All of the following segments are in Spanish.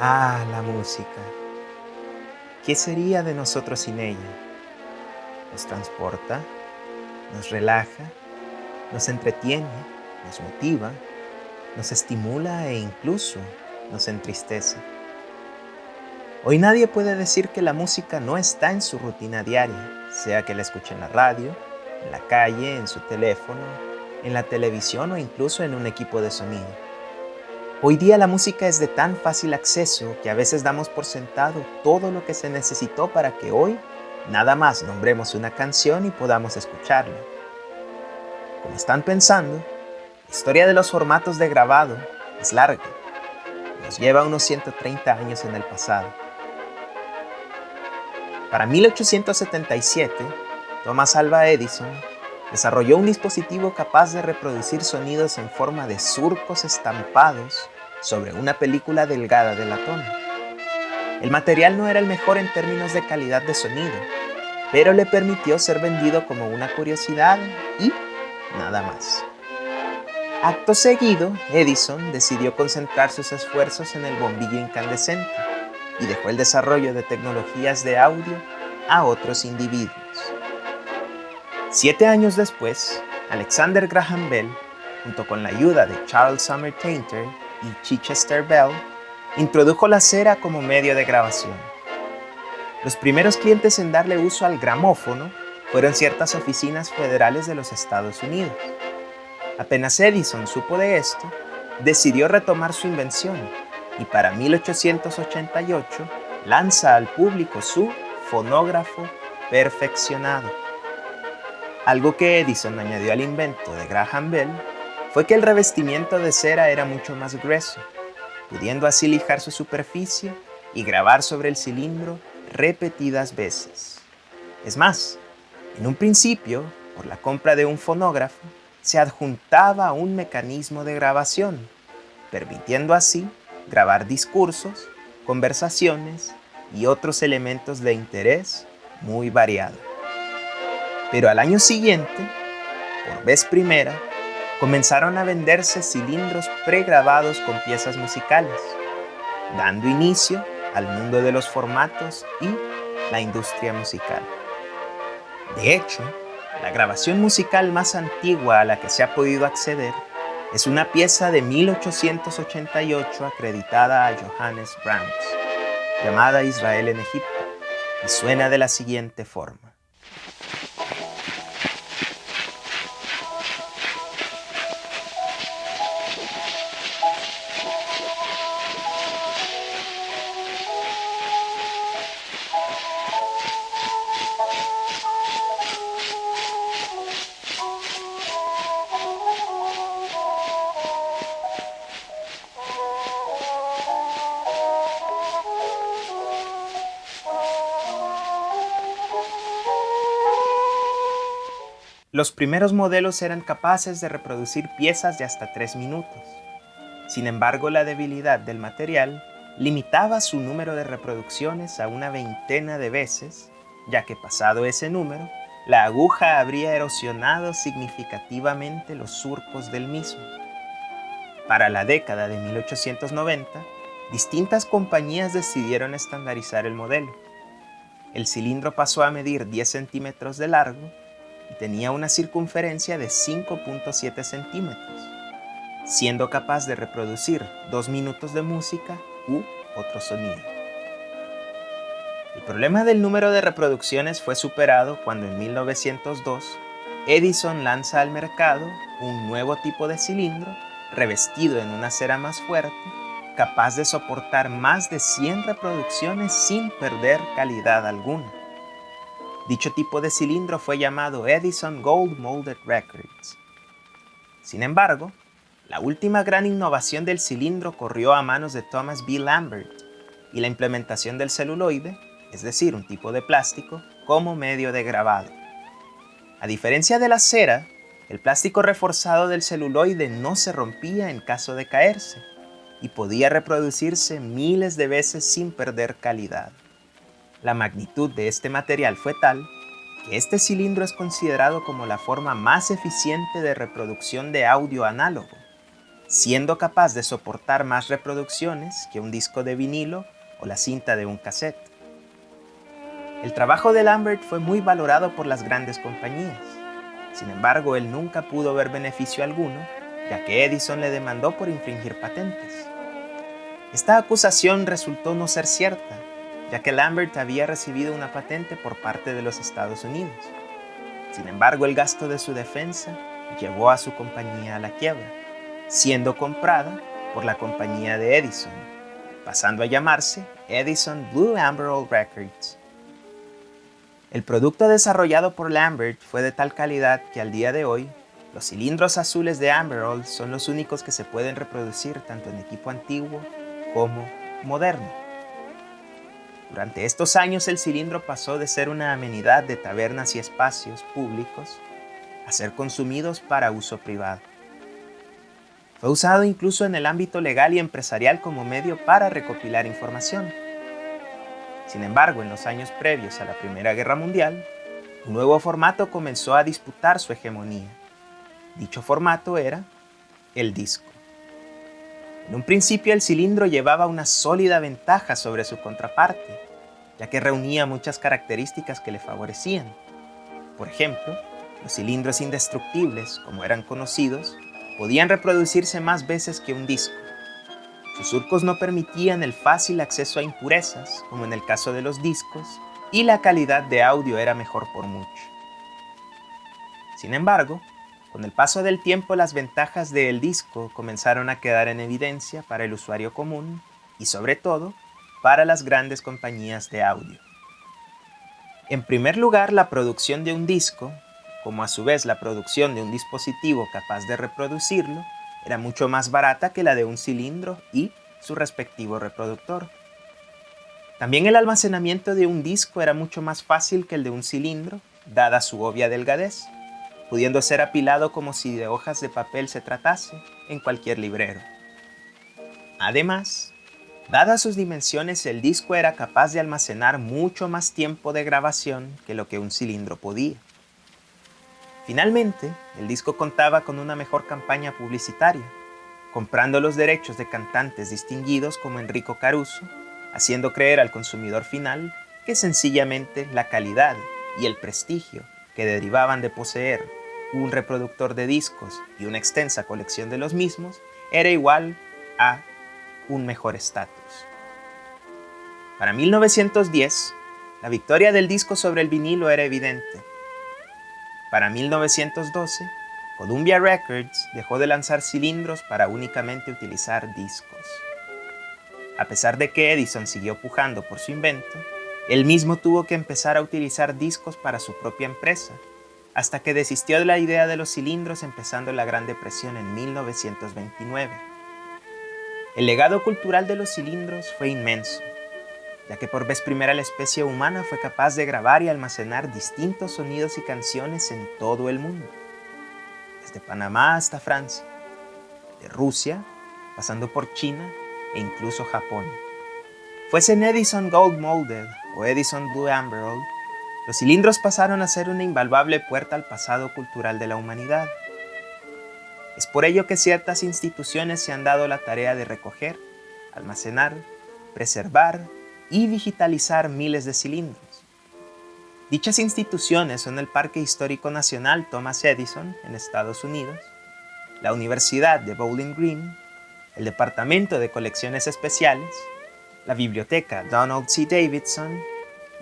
Ah, la música. ¿Qué sería de nosotros sin ella? Nos transporta, nos relaja, nos entretiene, nos motiva, nos estimula e incluso nos entristece. Hoy nadie puede decir que la música no está en su rutina diaria, sea que la escuche en la radio, en la calle, en su teléfono, en la televisión o incluso en un equipo de sonido. Hoy día la música es de tan fácil acceso que a veces damos por sentado todo lo que se necesitó para que hoy nada más nombremos una canción y podamos escucharla. Como están pensando, la historia de los formatos de grabado es larga. Nos lleva unos 130 años en el pasado. Para 1877, Thomas Alva Edison desarrolló un dispositivo capaz de reproducir sonidos en forma de surcos estampados sobre una película delgada de latón. El material no era el mejor en términos de calidad de sonido, pero le permitió ser vendido como una curiosidad y nada más. Acto seguido, Edison decidió concentrar sus esfuerzos en el bombillo incandescente y dejó el desarrollo de tecnologías de audio a otros individuos. 7 años después, Alexander Graham Bell, junto con la ayuda de Charles Sumner Tainter y Chichester Bell, introdujo la cera como medio de grabación. Los primeros clientes en darle uso al gramófono fueron ciertas oficinas federales de los Estados Unidos. Apenas Edison supo de esto, decidió retomar su invención y para 1888 lanza al público su fonógrafo perfeccionado. Algo que Edison añadió al invento de Graham Bell fue que el revestimiento de cera era mucho más grueso, pudiendo así lijar su superficie y grabar sobre el cilindro repetidas veces. Es más, en un principio, por la compra de un fonógrafo, se adjuntaba un mecanismo de grabación, permitiendo así grabar discursos, conversaciones y otros elementos de interés muy variado. Pero al año siguiente, por vez primera, comenzaron a venderse cilindros pregrabados con piezas musicales, dando inicio al mundo de los formatos y la industria musical. De hecho, la grabación musical más antigua a la que se ha podido acceder es una pieza de 1888 acreditada a Johannes Brahms, llamada Israel en Egipto, y suena de la siguiente forma. Los primeros modelos eran capaces de reproducir piezas de hasta 3 minutos. Sin embargo, la debilidad del material limitaba su número de reproducciones a una veintena de veces, ya que pasado ese número, la aguja habría erosionado significativamente los surcos del mismo. Para la década de 1890, distintas compañías decidieron estandarizar el modelo. El cilindro pasó a medir 10 centímetros de largo y tenía una circunferencia de 5.7 centímetros, siendo capaz de reproducir 2 minutos de música u otro sonido. El problema del número de reproducciones fue superado cuando en 1902 Edison lanza al mercado un nuevo tipo de cilindro revestido en una cera más fuerte, capaz de soportar más de 100 reproducciones sin perder calidad alguna. Dicho tipo de cilindro fue llamado Edison Gold Molded Records. Sin embargo, la última gran innovación del cilindro corrió a manos de Thomas B. Lambert y la implementación del celuloide, es decir, un tipo de plástico, como medio de grabado. A diferencia de la cera, el plástico reforzado del celuloide no se rompía en caso de caerse y podía reproducirse miles de veces sin perder calidad. La magnitud de este material fue tal que este cilindro es considerado como la forma más eficiente de reproducción de audio análogo. siendo capaz de soportar más reproducciones que un disco de vinilo o la cinta de un cassette. El trabajo de Lambert fue muy valorado por las grandes compañías. Sin embargo, él nunca pudo ver beneficio alguno, ya que Edison le demandó por infringir patentes. Esta acusación resultó no ser cierta, ya que Lambert había recibido una patente por parte de los Estados Unidos. Sin embargo, el gasto de su defensa llevó a su compañía a la quiebra, siendo comprada por la compañía de Edison, pasando a llamarse Edison Blue Amberol Records. El producto desarrollado por Lambert fue de tal calidad que al día de hoy, los cilindros azules de Amberol son los únicos que se pueden reproducir tanto en equipo antiguo como moderno. Durante estos años el cilindro pasó de ser una amenidad de tabernas y espacios públicos a ser consumidos para uso privado. Fue usado incluso en el ámbito legal y empresarial como medio para recopilar información. Sin embargo, en los años previos a la Primera Guerra Mundial, un nuevo formato comenzó a disputar su hegemonía. Dicho formato era el disco. En un principio el cilindro llevaba una sólida ventaja sobre su contraparte, ya que reunía muchas características que le favorecían. Por ejemplo, los cilindros indestructibles, como eran conocidos, podían reproducirse más veces que un disco. Sus surcos no permitían el fácil acceso a impurezas, como en el caso de los discos, y la calidad de audio era mejor por mucho. Sin embargo, con el paso del tiempo las ventajas del disco comenzaron a quedar en evidencia para el usuario común y sobre todo para las grandes compañías de audio. En primer lugar, la producción de un disco, como a su vez la producción de un dispositivo capaz de reproducirlo, era mucho más barata que la de un cilindro y su respectivo reproductor. También el almacenamiento de un disco era mucho más fácil que el de un cilindro, dada su obvia delgadez, pudiendo ser apilado como si de hojas de papel se tratase en cualquier librero. Además, dadas sus dimensiones, el disco era capaz de almacenar mucho más tiempo de grabación que lo que un cilindro podía. Finalmente, el disco contaba con una mejor campaña publicitaria, comprando los derechos de cantantes distinguidos como Enrico Caruso, haciendo creer al consumidor final que sencillamente la calidad y el prestigio que derivaban de poseer un reproductor de discos y una extensa colección de los mismos era igual a un mejor estatus. Para 1910, la victoria del disco sobre el vinilo era evidente. Para 1912, Columbia Records dejó de lanzar cilindros para únicamente utilizar discos. A pesar de que Edison siguió pujando por su invento, él mismo tuvo que empezar a utilizar discos para su propia empresa, hasta que desistió de la idea de los cilindros empezando la Gran Depresión en 1929. El legado cultural de los cilindros fue inmenso, ya que por vez primera la especie humana fue capaz de grabar y almacenar distintos sonidos y canciones en todo el mundo, desde Panamá hasta Francia, de Rusia, pasando por China e incluso Japón. Fuesen Edison Gold Molded o Edison Blue Amberol, los cilindros pasaron a ser una invaluable puerta al pasado cultural de la humanidad. Es por ello que ciertas instituciones se han dado la tarea de recoger, almacenar, preservar y digitalizar miles de cilindros. Dichas instituciones son el Parque Histórico Nacional Thomas Edison en Estados Unidos, la Universidad de Bowling Green, el Departamento de Colecciones Especiales, la Biblioteca Donald C. Davidson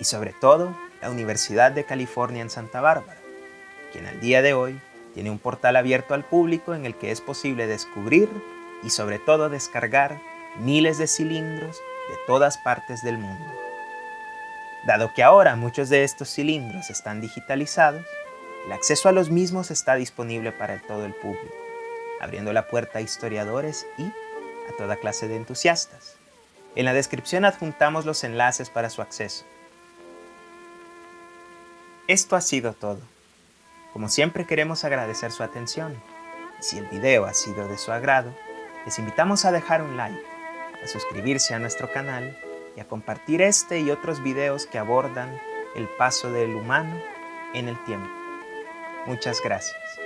y sobre todo la Universidad de California en Santa Bárbara, quien al día de hoy tiene un portal abierto al público en el que es posible descubrir y sobre todo descargar miles de cilindros de todas partes del mundo. Dado que ahora muchos de estos cilindros están digitalizados, el acceso a los mismos está disponible para todo el público, abriendo la puerta a historiadores y a toda clase de entusiastas. En la descripción adjuntamos los enlaces para su acceso. Esto ha sido todo. Como siempre queremos agradecer su atención. Y si el video ha sido de su agrado, les invitamos a dejar un like, a suscribirse a nuestro canal y a compartir este y otros videos que abordan el paso del humano en el tiempo. Muchas gracias.